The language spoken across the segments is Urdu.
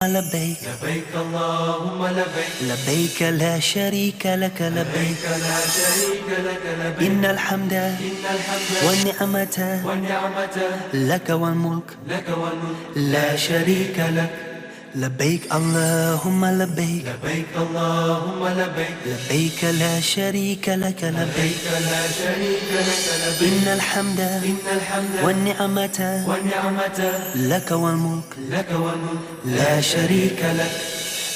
لبيك لبيك اللهم لبيك لبيك لا شريك لك لبيك لا شريك لك لبيك إن الحمد إن الحمد والنعمة والنعمة لك والملك لك والملك لا شريك لك لبيك اللهم لبيك لبيك اللهم لبيك لبيك لا شريك لك لبيك لا شريك لك لبيك إن الحمد إن الحمد والنعمة والنعمة لك والملك لك والملك لا شريك لك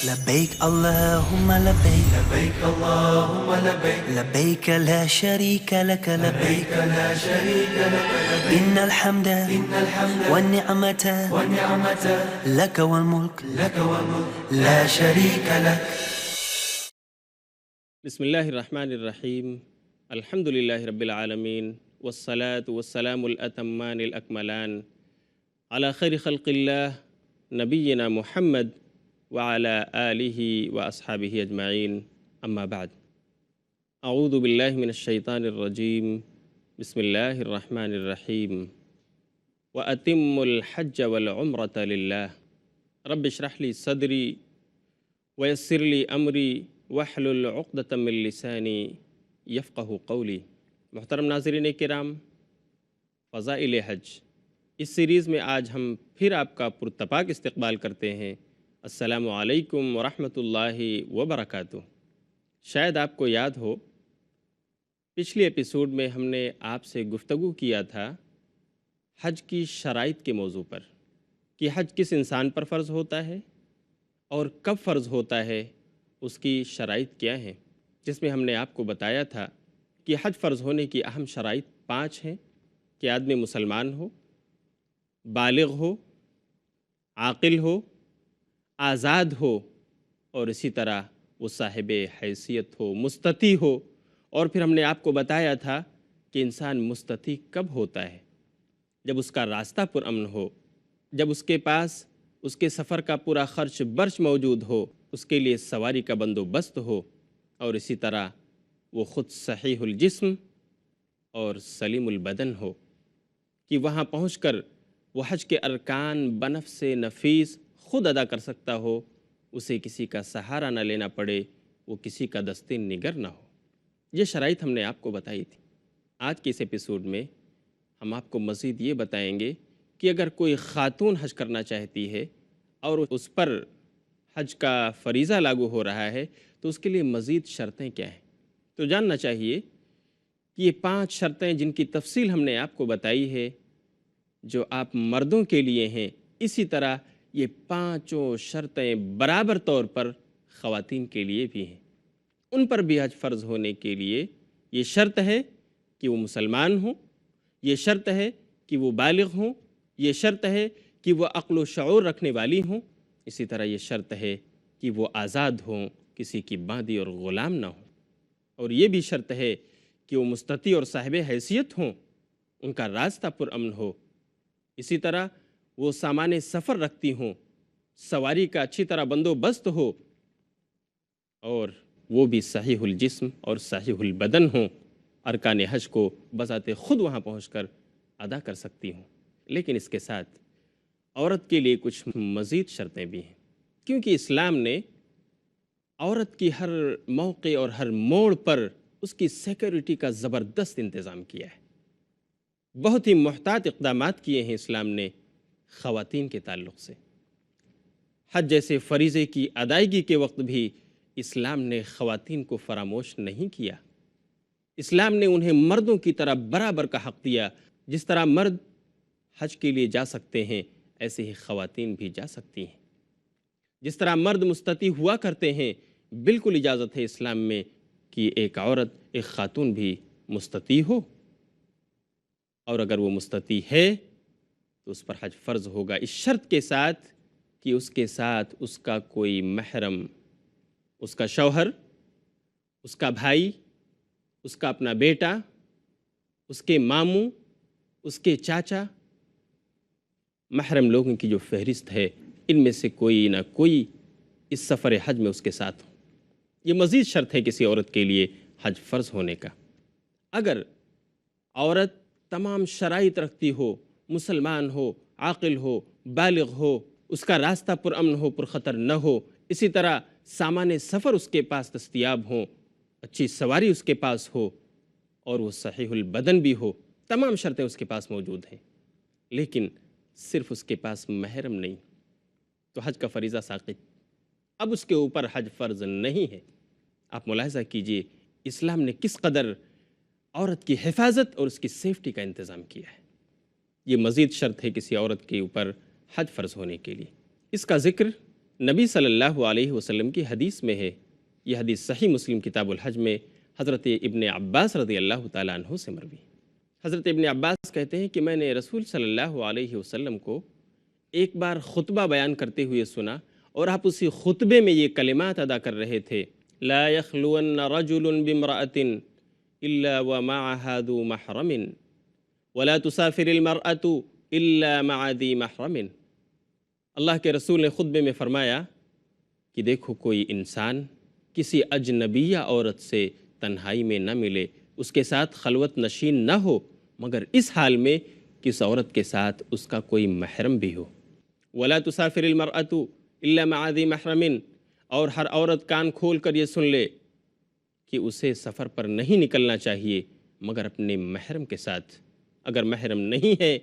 لبيك اللهم لبيك لبيك اللهم لبيك لبيك لا شريك لك لبيك لا شريك لك لبيك إن الحمد إن الحمد والنعمة والنعمة لك والملك لك والملك لا شريك لك. بسم الله الرحمن الرحيم الحمد لله رب العالمين والصلاة والسلام الأتمان الأكملان على خير خلق الله نبينا محمد وعلى آله وأصحابه أجمعين أما بعد أعوذ بالله من الشيطان الرجيم بسم الله الرحمن الرحيم وأتم الحج والعمرة لله رب اشرح لي صدري ويسر لي أمري واحلل عقدة من لسانی یفقہ قولی. محترم ناظرین کرام، فضائل حج اس سیریز میں آج ہم پھر آپ کا پرتپاک استقبال کرتے ہیں. السلام علیکم ورحمۃ اللہ وبرکاتہ. شاید آپ کو یاد ہو، پچھلی ایپیسوڈ میں ہم نے آپ سے گفتگو کیا تھا حج کی شرائط کے موضوع پر کہ حج کس انسان پر فرض ہوتا ہے اور کب فرض ہوتا ہے، اس کی شرائط کیا ہیں، جس میں ہم نے آپ کو بتایا تھا کہ حج فرض ہونے کی اہم شرائط 5 ہیں کہ آدمی مسلمان ہو، بالغ ہو، عاقل ہو، آزاد ہو، اور اسی طرح وہ صاحب حیثیت ہو، مستطیع ہو. اور پھر ہم نے آپ کو بتایا تھا کہ انسان مستطیع کب ہوتا ہے؟ جب اس کا راستہ پرامن ہو، جب اس کے پاس اس کے سفر کا پورا خرچ برچ موجود ہو، اس کے لیے سواری کا بندوبست ہو، اور اسی طرح وہ خود صحیح الجسم اور سلیم البدن ہو کہ وہاں پہنچ کر وہ حج کے ارکان بنفس نفیس خود ادا کر سکتا ہو، اسے کسی کا سہارا نہ لینا پڑے، وہ کسی کا دست نگر نہ ہو. یہ شرائط ہم نے آپ کو بتائی تھی. آج کے اس ایپیسوڈ میں ہم آپ کو مزید یہ بتائیں گے کہ اگر کوئی خاتون حج کرنا چاہتی ہے اور اس پر حج کا فریضہ لاگو ہو رہا ہے تو اس کے لیے مزید شرطیں کیا ہیں. تو جاننا چاہیے کہ یہ 5 شرطیں جن کی تفصیل ہم نے آپ کو بتائی ہے، جو آپ مردوں کے لیے ہیں، اسی طرح یہ 5 شرطیں برابر طور پر خواتین کے لیے بھی ہیں. ان پر بھی حج فرض ہونے کے لیے یہ شرط ہے کہ وہ مسلمان ہوں، یہ شرط ہے کہ وہ بالغ ہوں، یہ شرط ہے کہ وہ عقل و شعور رکھنے والی ہوں، اسی طرح یہ شرط ہے کہ وہ آزاد ہوں، کسی کی باندھی اور غلام نہ ہوں، اور یہ بھی شرط ہے کہ وہ مستطیع اور صاحب حیثیت ہوں، ان کا راستہ پرامن ہو، اسی طرح وہ سامان سفر رکھتی ہوں، سواری کا اچھی طرح بندوبست ہو، اور وہ بھی صحیح الجسم اور صحیح البدن ہوں، ارکان حج کو بذات خود وہاں پہنچ کر ادا کر سکتی ہوں. لیکن اس کے ساتھ عورت کے لیے کچھ مزید شرطیں بھی ہیں، کیونکہ اسلام نے عورت کی ہر موقع اور ہر موڑ پر اس کی سیکیورٹی کا زبردست انتظام کیا ہے. بہت ہی محتاط اقدامات کیے ہیں اسلام نے خواتین کے تعلق سے. حج جیسے فریضے کی ادائیگی کے وقت بھی اسلام نے خواتین کو فراموش نہیں کیا. اسلام نے انہیں مردوں کی طرح برابر کا حق دیا. جس طرح مرد حج کے لیے جا سکتے ہیں، ایسے ہی خواتین بھی جا سکتی ہیں. جس طرح مرد مستطیع ہوا کرتے ہیں، بالکل اجازت ہے اسلام میں کہ ایک عورت، ایک خاتون بھی مستطیع ہو، اور اگر وہ مستطیع ہے تو اس پر حج فرض ہوگا، اس شرط کے ساتھ کہ اس کے ساتھ اس کا کوئی محرم، اس کا شوہر، اس کا بھائی، اس کا اپنا بیٹا، اس کے ماموں، اس کے چاچا، محرم لوگوں کی جو فہرست ہے، ان میں سے کوئی نہ کوئی اس سفر حج میں اس کے ساتھ ہو. یہ مزید شرط ہے کسی عورت کے لیے حج فرض ہونے کا. اگر عورت تمام شرائط رکھتی ہو، مسلمان ہو، عاقل ہو، بالغ ہو، اس کا راستہ پرامن ہو، پرخطر نہ ہو، اسی طرح سامان سفر اس کے پاس دستیاب ہوں، اچھی سواری اس کے پاس ہو، اور وہ صحیح البدن بھی ہو، تمام شرطیں اس کے پاس موجود ہیں، لیکن صرف اس کے پاس محرم نہیں، تو حج کا فریضہ ساقط، اب اس کے اوپر حج فرض نہیں ہے۔ آپ ملاحظہ کیجئے اسلام نے کس قدر عورت کی حفاظت اور اس کی سیفٹی کا انتظام کیا ہے۔ یہ مزید شرط ہے کسی عورت کے اوپر حج فرض ہونے کے لیے۔ اس کا ذکر نبی صلی اللہ علیہ وسلم کی حدیث میں ہے۔ یہ حدیث صحیح مسلم کتاب الحج میں حضرت ابن عباس رضی اللہ تعالیٰ عنہ سے مروی۔ حضرت ابن عباس کہتے ہیں کہ میں نے رسول صلی اللہ علیہ وسلم کو ایک بار خطبہ بیان کرتے ہوئے سنا، اور آپ اسی خطبے میں یہ کلمات ادا کر رہے تھے، لا يخلون رجل بامرأة الا ومعها ذو محرم ولا تسافر المرأة الا مع ذی محرم۔ اللہ کے رسول نے خطبے میں فرمایا کہ دیکھو کوئی انسان کسی اجنبیہ عورت سے تنہائی میں نہ ملے، اس کے ساتھ خلوت نشین نہ ہو، مگر اس حال میں کہ اس عورت کے ساتھ اس کا کوئی محرم بھی ہو۔ ولا تسافر المرأة الا مع ذی محرم، اور ہر عورت کان کھول کر یہ سن لے کہ اسے سفر پر نہیں نکلنا چاہیے مگر اپنے محرم کے ساتھ، اگر محرم نہیں ہے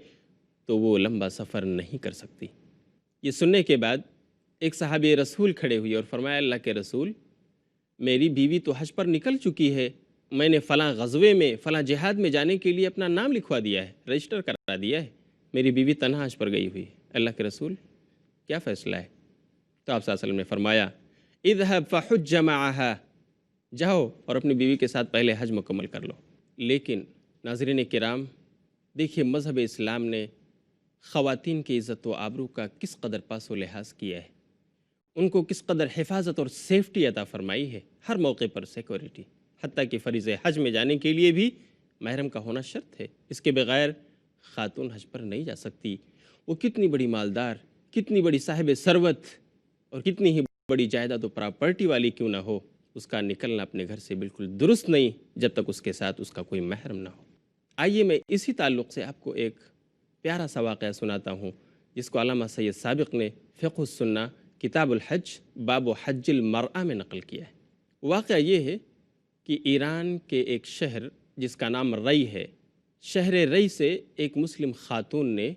تو وہ لمبا سفر نہیں کر سکتی۔ یہ سننے کے بعد ایک صحابی رسول کھڑے ہوئے اور فرمایا، اللہ کے رسول، میری بیوی تو حج پر نکل چکی ہے، میں نے فلاں غزوے میں فلاں جہاد میں جانے کے لیے اپنا نام لکھوا دیا ہے، رجسٹر کرا دیا ہے، میری بیوی تنہا حج پر گئی ہوئی ہے، اللہ کے رسول کیا فیصلہ ہے؟ تو آپ صلی اللہ علیہ وسلم نے فرمایا، اذهب فحج معها، جاؤ اور اپنی بیوی کے ساتھ پہلے حج مکمل کر لو۔ لیکن ناظرین کرام، دیکھیے مذہب اسلام نے خواتین کی عزت و آبرو کا کس قدر پاس و لحاظ کیا ہے، ان کو کس قدر حفاظت اور سیفٹی عطا فرمائی ہے، ہر موقع پر سیکورٹی، حتیٰ کہ فریض حج میں جانے کے لیے بھی محرم کا ہونا شرط ہے، اس کے بغیر خاتون حج پر نہیں جا سکتی۔ وہ کتنی بڑی مالدار، کتنی بڑی صاحب ثروت اور کتنی ہی بڑی جائیداد و پراپرٹی والی کیوں نہ ہو، اس کا نکلنا اپنے گھر سے بالکل درست نہیں جب تک اس کے ساتھ اس کا کوئی محرم نہ ہو۔ آئیے میں اسی تعلق سے آپ کو ایک پیارا سا واقعہ سناتا ہوں، جس کو علامہ سید سابق نے فقہ السنہ کتاب الحج باب حج المرأہ میں نقل کیا ہے۔ واقعہ یہ ہے کہ ایران کے ایک شہر جس کا نام رئی ہے، شہر رئی سے ایک مسلم خاتون نے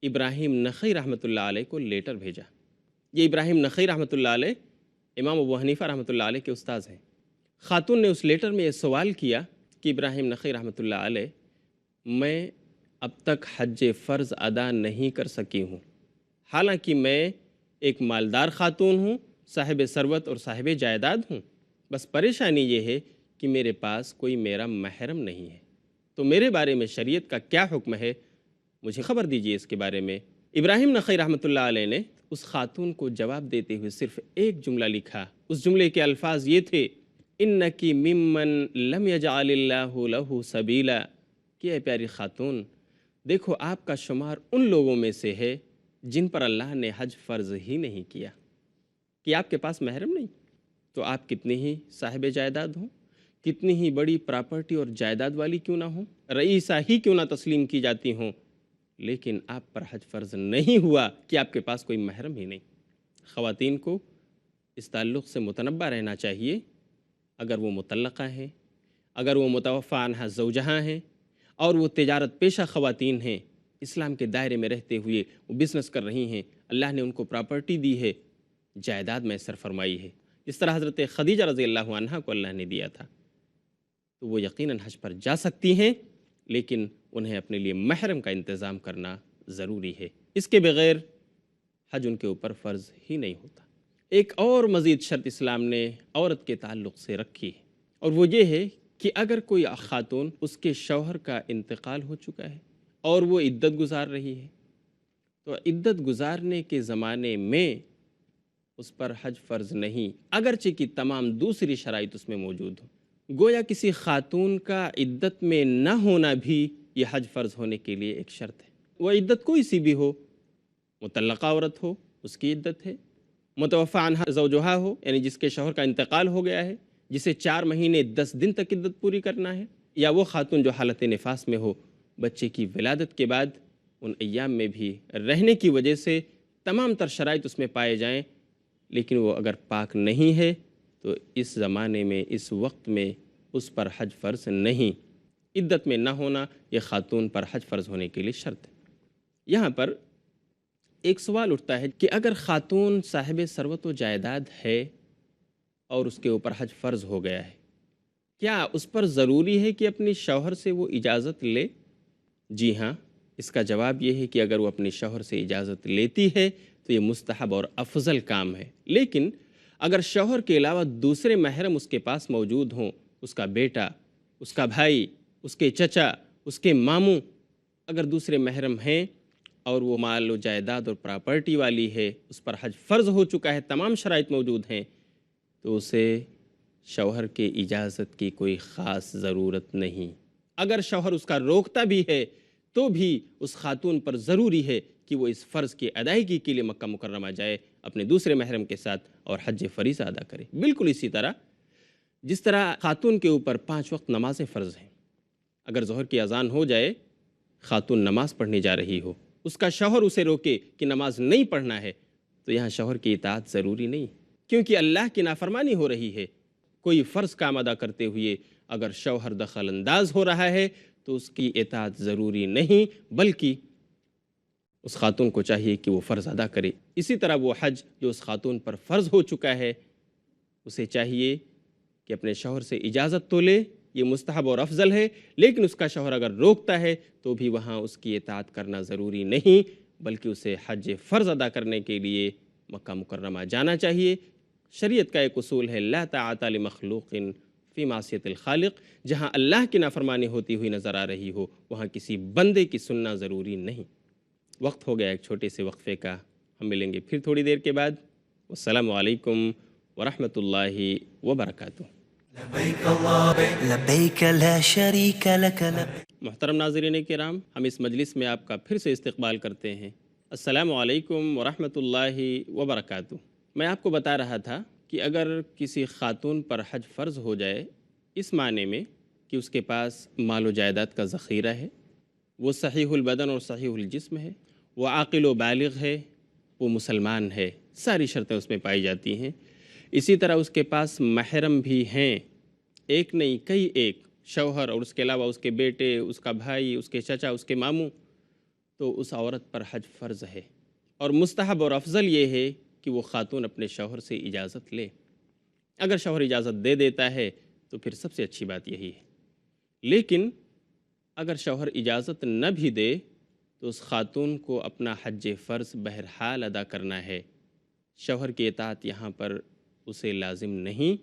ابراہیم نخعی رحمۃ اللہ علیہ کو لیٹر بھیجا۔ یہ ابراہیم نخعی رحمۃ اللہ علیہ امام ابو حنیفہ رحمۃ اللہ علیہ کے استاذ ہیں۔ خاتون نے اس لیٹر میں یہ سوال کیا کہ ابراہیم نخعی رحمۃ اللہ علیہ، میں اب تک حج فرض ادا نہیں کر سکی ہوں، حالانکہ میں ایک مالدار خاتون ہوں، صاحب ثروت اور صاحب جائیداد ہوں، بس پریشانی یہ ہے کہ میرے پاس کوئی میرا محرم نہیں ہے، تو میرے بارے میں شریعت کا کیا حکم ہے، مجھے خبر دیجیے اس کے بارے میں۔ ابراہیم نخعی رحمۃ اللہ علیہ نے اس خاتون کو جواب دیتے ہوئے صرف ایک جملہ لکھا، اس جملے کے الفاظ یہ تھے، انکی ممن لم یجعل اللہ لہ سبیلا، کہ اے پیاری خاتون، دیکھو آپ کا شمار ان لوگوں میں سے ہے جن پر اللہ نے حج فرض ہی نہیں کیا، کہ آپ کے پاس محرم نہیں، تو آپ کتنی ہی صاحب جائیداد ہوں، کتنی ہی بڑی پراپرٹی اور جائیداد والی کیوں نہ ہوں، رئیسہ ہی کیوں نہ تسلیم کی جاتی ہوں، لیکن آپ پر حج فرض نہیں ہوا کہ آپ کے پاس کوئی محرم ہی نہیں۔ خواتین کو اس تعلق سے متنبہ رہنا چاہیے، اگر وہ مطلقہ ہیں، اگر وہ متوفی عنہا زوجہاں ہیں، اور وہ تجارت پیشہ خواتین ہیں، اسلام کے دائرے میں رہتے ہوئے وہ بزنس کر رہی ہیں، اللہ نے ان کو پراپرٹی دی ہے، جائیداد میسر فرمائی ہے، جس طرح حضرت خدیجہ رضی اللہ عنہا کو اللہ نے دیا تھا، تو وہ یقیناً حج پر جا سکتی ہیں، لیکن انہیں اپنے لیے محرم کا انتظام کرنا ضروری ہے، اس کے بغیر حج ان کے اوپر فرض ہی نہیں ہوتا۔ ایک اور مزید شرط اسلام نے عورت کے تعلق سے رکھی ہے، اور وہ یہ ہے کہ اگر کوئی خاتون اس کے شوہر کا انتقال ہو چکا ہے اور وہ عدت گزار رہی ہے، تو عدت گزارنے کے زمانے میں اس پر حج فرض نہیں، اگرچہ کہ تمام دوسری شرائط اس میں موجود ہوں۔ گویا کسی خاتون کا عدت میں نہ ہونا بھی یہ حج فرض ہونے کے لیے ایک شرط ہے۔ وہ عدت کوئی سی بھی ہو، مطلقہ عورت ہو اس کی عدت ہے، متوفی عنہا زوجہا ہو یعنی جس کے شوہر کا انتقال ہو گیا ہے، جسے 4 مہینے 10 دن تک عدت پوری کرنا ہے، یا وہ خاتون جو حالت نفاس میں ہو، بچے کی ولادت کے بعد ان ایام میں بھی رہنے کی وجہ سے تمام تر شرائط اس میں پائے جائیں، لیکن وہ اگر پاک نہیں ہے تو اس زمانے میں، اس وقت میں اس پر حج فرض نہیں۔ عدت میں نہ ہونا یہ خاتون پر حج فرض ہونے کے لیے شرط ہے۔ یہاں پر ایک سوال اٹھتا ہے کہ اگر خاتون صاحب ثروت و جائیداد ہے اور اس کے اوپر حج فرض ہو گیا ہے، کیا اس پر ضروری ہے کہ اپنی شوہر سے وہ اجازت لے؟ جی ہاں، اس کا جواب یہ ہے کہ اگر وہ اپنے شوہر سے اجازت لیتی ہے تو یہ مستحب اور افضل کام ہے، لیکن اگر شوہر کے علاوہ دوسرے محرم اس کے پاس موجود ہوں، اس کا بیٹا، اس کا بھائی، اس کے چچا، اس کے ماموں، اگر دوسرے محرم ہیں اور وہ مال و جائیداد اور پراپرٹی والی ہے، اس پر حج فرض ہو چکا ہے، تمام شرائط موجود ہیں، تو اسے شوہر کے اجازت کی کوئی خاص ضرورت نہیں۔ اگر شوہر اس کا روکتا بھی ہے تو بھی اس خاتون پر ضروری ہے کہ وہ اس فرض کی ادائیگی کے لیے مکہ مکرمہ جائے اپنے دوسرے محرم کے ساتھ اور حج فریضہ ادا کرے۔ بالکل اسی طرح جس طرح خاتون کے اوپر 5 وقت نمازیں فرض ہیں، اگر ظہر کی اذان ہو جائے، خاتون نماز پڑھنے جا رہی ہو، اس کا شوہر اسے روکے کہ نماز نہیں پڑھنا ہے، تو یہاں شوہر کی اطاعت ضروری نہیں، کیونکہ اللہ کی نافرمانی ہو رہی ہے۔ کوئی فرض کام ادا کرتے ہوئے اگر شوہر دخل انداز ہو رہا ہے تو اس کی اطاعت ضروری نہیں، بلکہ اس خاتون کو چاہیے کہ وہ فرض ادا کرے۔ اسی طرح وہ حج جو اس خاتون پر فرض ہو چکا ہے، اسے چاہیے کہ اپنے شوہر سے اجازت تو لے، یہ مستحب اور افضل ہے، لیکن اس کا شوہر اگر روکتا ہے تو بھی وہاں اس کی اطاعت کرنا ضروری نہیں، بلکہ اسے حج فرض ادا کرنے کے لیے مکہ مکرمہ جانا چاہیے۔ شریعت کا ایک اصول ہے، لا طاعۃ لمخلوق فی معصیت الخالق، جہاں اللہ کی نافرمانی ہوتی ہوئی نظر آ رہی ہو وہاں کسی بندے کی سننا ضروری نہیں۔ وقت ہو گیا ایک چھوٹے سے وقفے کا، ہم ملیں گے پھر تھوڑی دیر کے بعد۔ السلام علیکم ورحمۃ اللہ وبرکاتہ۔ لبيك اللهم لبيك لا شريك لك لبيك محترم ناظرین کرام، ہم اس مجلس میں آپ کا پھر سے استقبال کرتے ہیں۔ السلام علیکم ورحمۃ اللہ وبرکاتہ۔ میں آپ کو بتا رہا تھا کہ اگر کسی خاتون پر حج فرض ہو جائے، اس معنی میں کہ اس کے پاس مال و جائیداد کا ذخیرہ ہے، وہ صحیح البدن اور صحیح الجسم ہے، وہ عاقل و بالغ ہے، وہ مسلمان ہے، ساری شرطیں اس میں پائی جاتی ہیں۔ اسی طرح اس کے پاس محرم بھی ہیں، ایک نہیں کئی ایک، شوہر اور اس کے علاوہ اس کے بیٹے، اس کا بھائی، اس کے چچا، اس کے ماموں، تو اس عورت پر حج فرض ہے، اور مستحب اور افضل یہ ہے کہ وہ خاتون اپنے شوہر سے اجازت لے۔ اگر شوہر اجازت دے دیتا ہے تو پھر سب سے اچھی بات یہی ہے، لیکن اگر شوہر اجازت نہ بھی دے تو اس خاتون کو اپنا حج فرض بہرحال ادا کرنا ہے۔ شوہر کی اطاعت یہاں پر اسے لازم نہیں،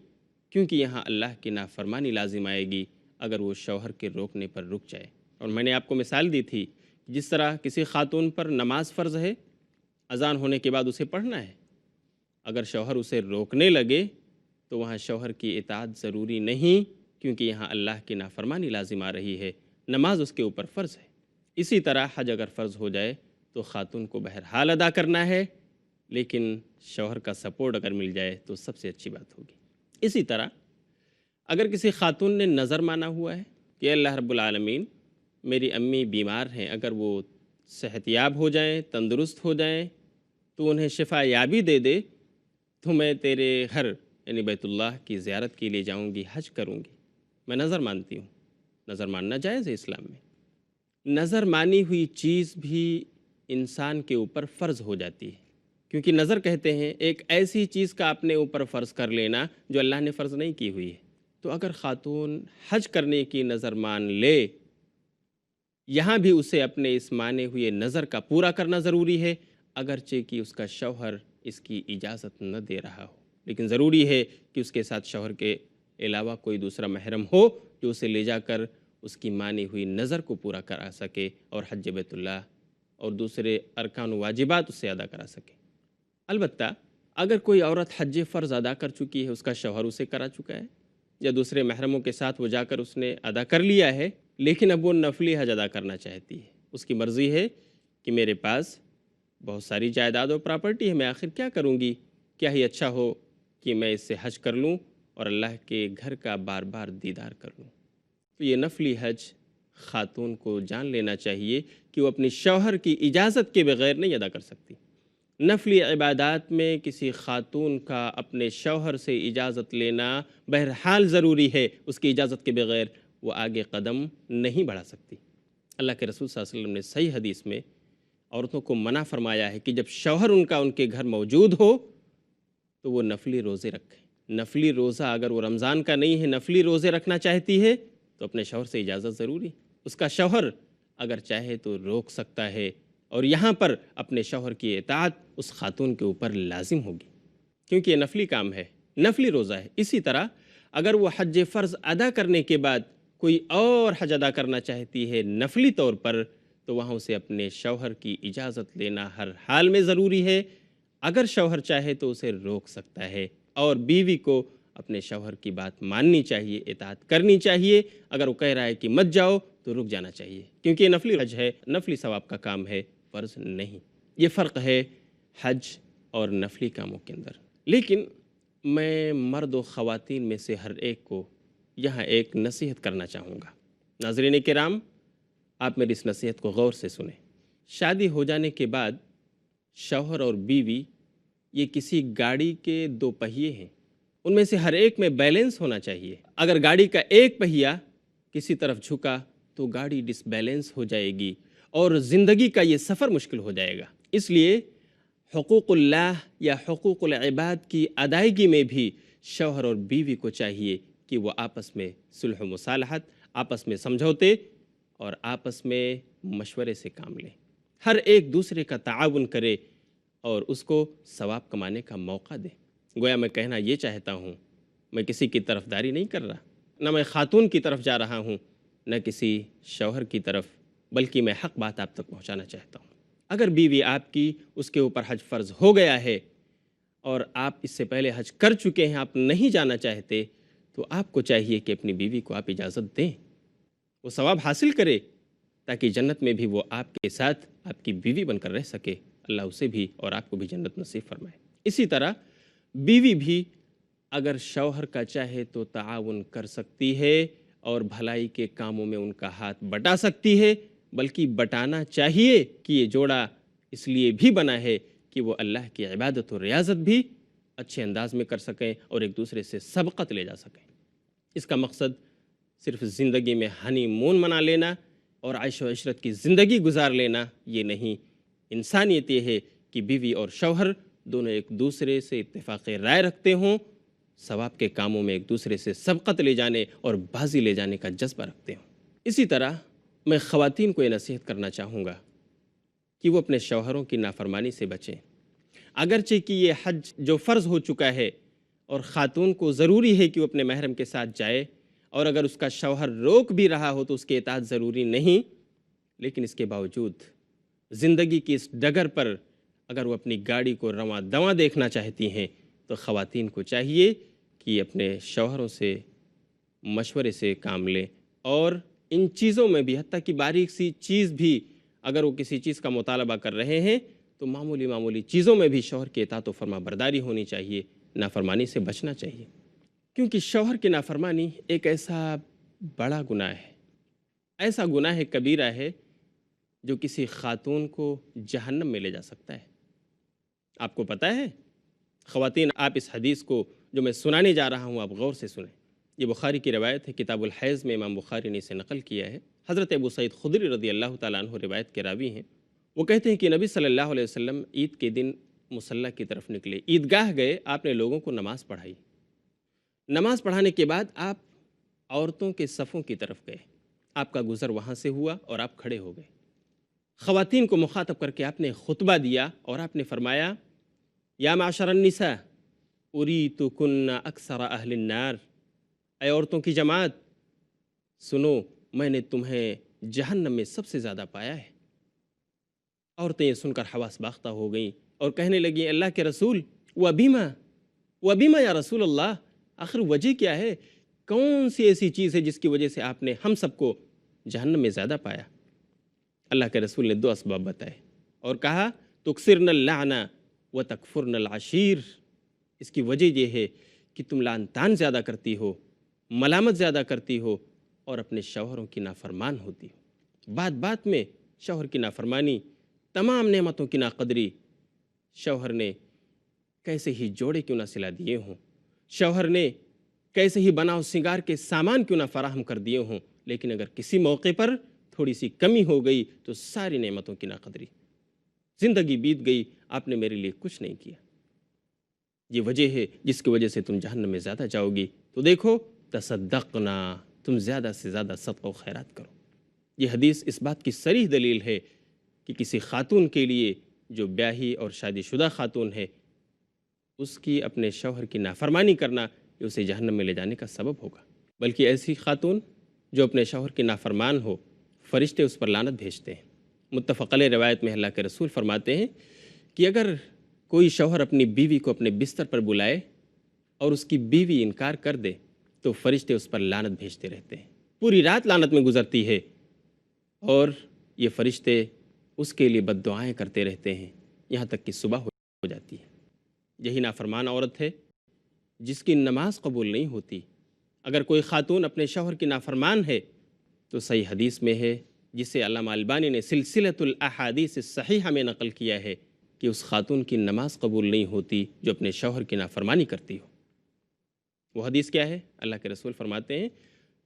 کیونکہ یہاں اللہ کی نافرمانی لازم آئے گی اگر وہ شوہر کے روکنے پر رک جائے۔ اور میں نے آپ کو مثال دی تھی، جس طرح کسی خاتون پر نماز فرض ہے، اذان ہونے کے بعد اسے پڑھنا ہے، اگر شوہر اسے روکنے لگے تو وہاں شوہر کی اطاعت ضروری نہیں، کیونکہ یہاں اللہ کی نافرمانی لازم آ رہی ہے، نماز اس کے اوپر فرض ہے۔ اسی طرح حج اگر فرض ہو جائے تو خاتون کو بہرحال ادا کرنا ہے، لیکن شوہر کا سپورٹ اگر مل جائے تو سب سے اچھی بات ہوگی۔ اسی طرح اگر کسی خاتون نے نظر مانا ہوا ہے کہ اللہ رب العالمین میری امی بیمار ہیں، اگر وہ صحت یاب ہو جائیں، تندرست ہو جائیں، تو انہیں شفا یابی دے دے تو میں تیرے گھر یعنی بیت اللہ کی زیارت کے لیے جاؤں گی، حج کروں گی، میں نظر مانتی ہوں۔ نظر ماننا جائز ہے اسلام میں۔ نظر مانی ہوئی چیز بھی انسان کے اوپر فرض ہو جاتی ہے، کیونکہ نظر کہتے ہیں ایک ایسی چیز کا اپنے اوپر فرض کر لینا جو اللہ نے فرض نہیں کی ہوئی ہے۔ تو اگر خاتون حج کرنے کی نظر مان لے، یہاں بھی اسے اپنے اس مانے ہوئے نظر کا پورا کرنا ضروری ہے، اگرچہ کہ اس کا شوہر اس کی اجازت نہ دے رہا ہو، لیکن ضروری ہے کہ اس کے ساتھ شوہر کے علاوہ کوئی دوسرا محرم ہو جو اسے لے جا کر اس کی مانی ہوئی نظر کو پورا کرا سکے اور حج بیت اللہ اور دوسرے ارکان و واجبات اس سے ادا کرا سکے۔ البتہ اگر کوئی عورت حج فرض ادا کر چکی ہے، اس کا شوہر اسے کرا چکا ہے، یا دوسرے محرموں کے ساتھ وہ جا کر اس نے ادا کر لیا ہے، لیکن اب وہ نفلی حج ادا کرنا چاہتی ہے، اس کی مرضی ہے کہ میرے پاس بہت ساری جائیداد و پراپرٹی ہے، میں آخر کیا کروں گی، کیا ہی اچھا ہو کہ میں اس سے حج کر لوں اور اللہ کے گھر کا بار بار دیدار کر لوں۔ تو یہ نفلی حج خاتون کو جان لینا چاہیے کہ وہ اپنی شوہر کی اجازت کے بغیر نہیں ادا کر سکتی۔ نفلی عبادات میں کسی خاتون کا اپنے شوہر سے اجازت لینا بہرحال ضروری ہے، اس کی اجازت کے بغیر وہ آگے قدم نہیں بڑھا سکتی۔ اللہ کے رسول صلی اللہ علیہ وسلم نے صحیح حدیث میں عورتوں کو منع فرمایا ہے کہ جب شوہر ان کا ان کے گھر موجود ہو تو وہ نفلی روزے رکھیں۔ نفلی روزہ اگر وہ رمضان کا نہیں ہے، نفلی روزے رکھنا چاہتی ہے تو اپنے شوہر سے اجازت ضروری۔ اس کا شوہر اگر چاہے تو روک سکتا ہے، اور یہاں پر اپنے شوہر کی اطاعت اس خاتون کے اوپر لازم ہوگی، کیونکہ یہ نفلی کام ہے، نفلی روزہ ہے۔ اسی طرح اگر وہ حج فرض ادا کرنے کے بعد کوئی اور حج ادا کرنا چاہتی ہے نفلی طور پر، تو وہاں اسے اپنے شوہر کی اجازت لینا ہر حال میں ضروری ہے۔ اگر شوہر چاہے تو اسے روک سکتا ہے، اور بیوی کو اپنے شوہر کی بات ماننی چاہیے، اطاعت کرنی چاہیے۔ اگر وہ کہہ رہا ہے کہ مت جاؤ تو رک جانا چاہیے، کیونکہ یہ نفلی حج ہے، نفلی ثواب کا کام ہے، فرض نہیں۔ یہ فرق ہے حج اور نفلی کاموں کے اندر۔ لیکن میں مرد و خواتین میں سے ہر ایک کو یہاں ایک نصیحت کرنا چاہوں گا۔ ناظرین کرام، آپ میری اس نصیحت کو غور سے سنیں۔ شادی ہو جانے کے بعد شوہر اور بیوی یہ کسی گاڑی کے دو پہیے ہیں، ان میں سے ہر ایک میں بیلنس ہونا چاہیے۔ اگر گاڑی کا ایک پہیہ کسی طرف جھکا تو گاڑی ڈس بیلنس ہو جائے گی اور زندگی کا یہ سفر مشکل ہو جائے گا۔ اس لیے حقوق اللہ یا حقوق العباد کی ادائیگی میں بھی شوہر اور بیوی کو چاہیے کہ وہ آپس میں صلح و مصالحت، آپس میں سمجھوتے اور آپس میں مشورے سے کام لیں، ہر ایک دوسرے کا تعاون کرے اور اس کو ثواب کمانے کا موقع دے۔ گویا میں کہنا یہ چاہتا ہوں، میں کسی کی طرفداری نہیں کر رہا، نہ میں خاتون کی طرف جا رہا ہوں، نہ کسی شوہر کی طرف، بلکہ میں حق بات آپ تک پہنچانا چاہتا ہوں۔ اگر بیوی آپ کی اس کے اوپر حج فرض ہو گیا ہے اور آپ اس سے پہلے حج کر چکے ہیں، آپ نہیں جانا چاہتے، تو آپ کو چاہیے کہ اپنی بیوی کو آپ اجازت دیں، وہ ثواب حاصل کرے، تاکہ جنت میں بھی وہ آپ کے ساتھ آپ کی بیوی بن کر رہ سکے۔ اللہ اسے بھی اور آپ کو بھی جنت نصیب فرمائے۔ اسی طرح بیوی بھی اگر شوہر کا چاہے تو تعاون کر سکتی ہے اور بھلائی کے کاموں میں ان کا ہاتھ بٹا سکتی ہے، بلکہ بٹانا چاہیے کہ یہ جوڑا اس لیے بھی بنا ہے کہ وہ اللہ کی عبادت و ریاضت بھی اچھے انداز میں کر سکیں اور ایک دوسرے سے سبقت لے جا سکیں۔ اس کا مقصد صرف زندگی میں ہنی مون منا لینا اور عیش و عشرت کی زندگی گزار لینا یہ نہیں۔ انسانیت یہ ہے کہ بیوی اور شوہر دونوں ایک دوسرے سے اتفاق رائے رکھتے ہوں، ثواب کے کاموں میں ایک دوسرے سے سبقت لے جانے اور بازی لے جانے کا جذبہ رکھتے ہوں۔ اسی طرح میں خواتین کو یہ نصیحت کرنا چاہوں گا کہ وہ اپنے شوہروں کی نافرمانی سے بچیں۔ اگرچہ کہ یہ حج جو فرض ہو چکا ہے اور خاتون کو ضروری ہے کہ وہ اپنے محرم کے ساتھ جائے، اور اگر اس کا شوہر روک بھی رہا ہو تو اس کی اطاعت ضروری نہیں، لیکن اس کے باوجود زندگی کی اس ڈگر پر اگر وہ اپنی گاڑی کو رواں دواں دیکھنا چاہتی ہیں تو خواتین کو چاہیے کہ اپنے شوہروں سے مشورے سے کام لیں، اور ان چیزوں میں بھی، حتیٰ کہ باریک سی چیز بھی اگر وہ کسی چیز کا مطالبہ کر رہے ہیں تو معمولی چیزوں میں بھی شوہر کی اطاعت و فرما برداری ہونی چاہیے، نافرمانی سے بچنا چاہیے، کیونکہ شوہر کی نافرمانی ایک ایسا بڑا گناہ ہے، ایسا گناہ کبیرہ ہے جو کسی خاتون کو جہنم میں لے جا سکتا ہے۔ آپ کو پتہ ہے خواتین، آپ اس حدیث کو جو میں سنانے جا رہا ہوں آپ غور سے سنیں۔ یہ بخاری کی روایت ہے، کتاب الحیض میں امام بخاری نے اسے نقل کیا ہے۔ حضرت ابو سعید خدری رضی اللہ تعالیٰ عنہ روایت کے راوی ہیں۔ وہ کہتے ہیں کہ نبی صلی اللہ علیہ وسلم عید کے دن مصلی کی طرف نکلے، عیدگاہ گئے، آپ نے لوگوں کو نماز پڑھائی۔ نماز پڑھانے کے بعد آپ عورتوں کے صفوں کی طرف گئے، آپ کا گزر وہاں سے ہوا اور آپ کھڑے ہو گئے۔ خواتین کو مخاطب کر کے آپ نے خطبہ دیا اور آپ نے فرمایا، یا معشر النساء اریتکن اکثر اہل النار، اے عورتوں کی جماعت سنو، میں نے تمہیں جہنم میں سب سے زیادہ پایا ہے۔ عورتیں یہ سن کر حواس باختہ ہو گئیں اور کہنے لگیں، اللہ کے رسول، وبیما یا رسول اللہ، آخر وجہ کیا ہے؟ کون سی ایسی چیز ہے جس کی وجہ سے آپ نے ہم سب کو جہنم میں زیادہ پایا؟ اللہ کے رسول نے دو اسباب بتائے اور کہا، تکثرن اللعن وتکفرن العشیر، اس کی وجہ یہ ہے کہ تم لعن طعن زیادہ کرتی ہو، ملامت زیادہ کرتی ہو اور اپنے شوہروں کی نافرمان ہوتی ہو۔ بات بات میں شوہر کی نافرمانی، تمام نعمتوں کی ناقدری، شوہر نے کیسے ہی جوڑے کیوں نہ سلا دیے ہوں، شوہر نے کیسے ہی بناؤ سنگار کے سامان کیوں نہ فراہم کر دیے ہوں، لیکن اگر کسی موقع پر تھوڑی سی کمی ہو گئی تو ساری نعمتوں کی ناقدری، زندگی بیت گئی، آپ نے میرے لیے کچھ نہیں کیا، یہ وجہ ہے جس کی وجہ سے تم جہنم میں زیادہ جاؤ گی۔ تو دیکھو، تصدقنا، تم زیادہ سے زیادہ صدقہ و خیرات کرو۔ یہ حدیث اس بات کی صریح دلیل ہے کہ کسی خاتون کے لیے جو بیاہی اور شادی شدہ خاتون ہے، اس کی اپنے شوہر کی نافرمانی کرنا یہ اسے جہنم میں لے جانے کا سبب ہوگا، بلکہ ایسی خاتون جو اپنے شوہر کی نافرمان ہو، فرشتے اس پر لعنت بھیجتے ہیں۔ متفق علیہ روایت میں اللہ کے رسول فرماتے ہیں کہ اگر کوئی شوہر اپنی بیوی کو اپنے بستر پر بلائے اور اس کی بیوی انکار کر دے تو فرشتے اس پر لعنت بھیجتے رہتے ہیں، پوری رات لعنت میں گزرتی ہے، اور یہ فرشتے اس کے لیے بد دعائیں کرتے رہتے ہیں یہاں تک کہ صبح ہو جاتی ہے۔ یہی نافرمان عورت ہے جس کی نماز قبول نہیں ہوتی۔ اگر کوئی خاتون اپنے شوہر کی نافرمان ہے تو صحیح حدیث میں ہے، جسے علامہ البانی نے سلسلۃ الاحادیث الصحیحہ میں نقل کیا ہے، کہ اس خاتون کی نماز قبول نہیں ہوتی جو اپنے شوہر کی نافرمانی کرتی ہو۔ وہ حدیث کیا ہے؟ اللہ کے رسول فرماتے ہیں،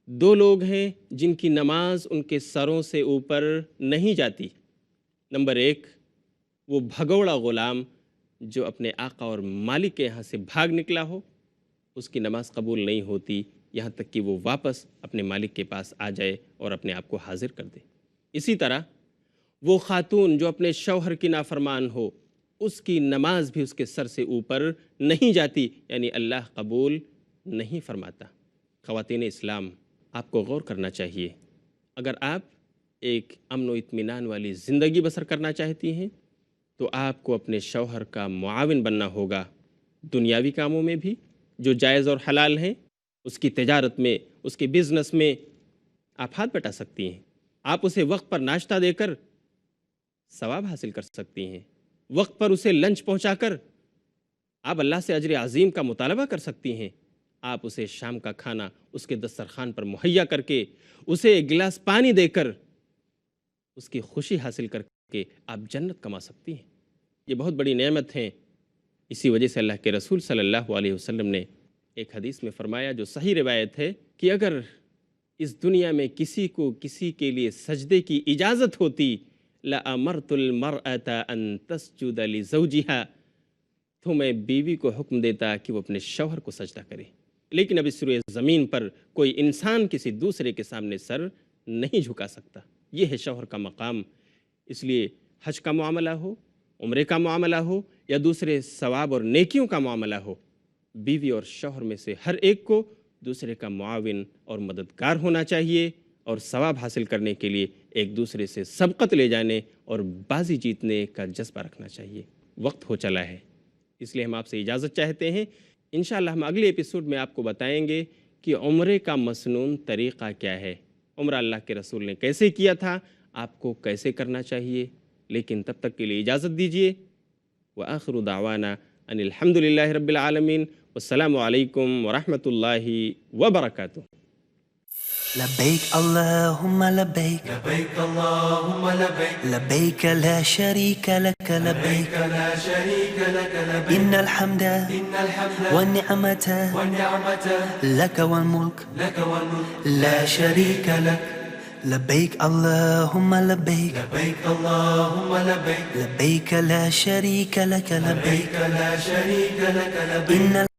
دو لوگ ہیں جن کی نماز ان کے سروں سے اوپر نہیں جاتی۔ نمبر ایک، وہ بھگوڑا غلام جو اپنے آقا اور مالک کے یہاں سے بھاگ نکلا ہو، اس کی نماز قبول نہیں ہوتی یہاں تک کہ وہ واپس اپنے مالک کے پاس آ جائے اور اپنے آپ کو حاضر کر دے۔ اسی طرح وہ خاتون جو اپنے شوہر کی نافرمان ہو، اس کی نماز بھی اس کے سر سے اوپر نہیں جاتی، یعنی اللہ قبول نہیں فرماتا۔ خواتین اسلام، آپ کو غور کرنا چاہیے، اگر آپ ایک امن و اطمینان والی زندگی بسر کرنا چاہتی ہیں تو آپ کو اپنے شوہر کا معاون بننا ہوگا، دنیاوی کاموں میں بھی جو جائز اور حلال ہیں، اس کی تجارت میں، اس کے بزنس میں آپ ہاتھ بٹا سکتی ہیں، آپ اسے وقت پر ناشتہ دے کر ثواب حاصل کر سکتی ہیں، وقت پر اسے لنچ پہنچا کر آپ اللہ سے اجر عظیم کا مطالبہ کر سکتی ہیں، آپ اسے شام کا کھانا اس کے دسترخوان پر مہیا کر کے، اسے ایک گلاس پانی دے کر اس کی خوشی حاصل کر کے آپ جنت کما سکتی ہیں۔ یہ بہت بڑی نعمت ہیں۔ اسی وجہ سے اللہ کے رسول صلی اللہ علیہ وسلم نے ایک حدیث میں فرمایا، جو صحیح روایت ہے، کہ اگر اس دنیا میں کسی کو کسی کے لیے سجدے کی اجازت ہوتی، لَأَمَرْتُ الْمَرْأَةَ أَن تَسْجُدَ لِزَوْجِهَا، تو میں بیوی کو حکم دیتا کہ وہ اپنے شوہر کو سجدہ کرے، لیکن اب اس روئے زمین پر کوئی انسان کسی دوسرے کے سامنے سر نہیں جھکا سکتا۔ یہ ہے شوہر کا مقام۔ اس لیے حج کا معاملہ ہو، عمرے کا معاملہ ہو، یا دوسرے ثواب اور نیکیوں کا معاملہ ہو، بیوی اور شوہر میں سے ہر ایک کو دوسرے کا معاون اور مددگار ہونا چاہیے، اور ثواب حاصل کرنے کے لیے ایک دوسرے سے سبقت لے جانے اور بازی جیتنے کا جذبہ رکھنا چاہیے۔ وقت ہو چلا ہے، اس لیے ہم آپ سے اجازت چاہتے ہیں۔ انشاءاللہ ہم اگلے ایپیسوڈ میں آپ کو بتائیں گے کہ عمرے کا مسنون طریقہ کیا ہے، عمرہ اللہ کے رسول نے کیسے کیا تھا، آپ کو کیسے کرنا چاہیے۔ لیکن تب تک کے لیے اجازت دیجیے۔ وآخر دعوانا ان الحمد للہ رب العالمین، والسلام علیکم ورحمۃ اللہ وبرکاتہ۔ لبيك اللهم لبيك لبيك اللهم لبيك لبيك لا شريك لك لبيك لا شريك لك لبيك إن الحمد إن الحمد والنعمة والنعمة لك والملك لك والملك لا شريك لك لبيك اللهم لبيك لبيك اللهم لبيك لبيك لا شريك لك لبيك لا شريك لك لبيك إن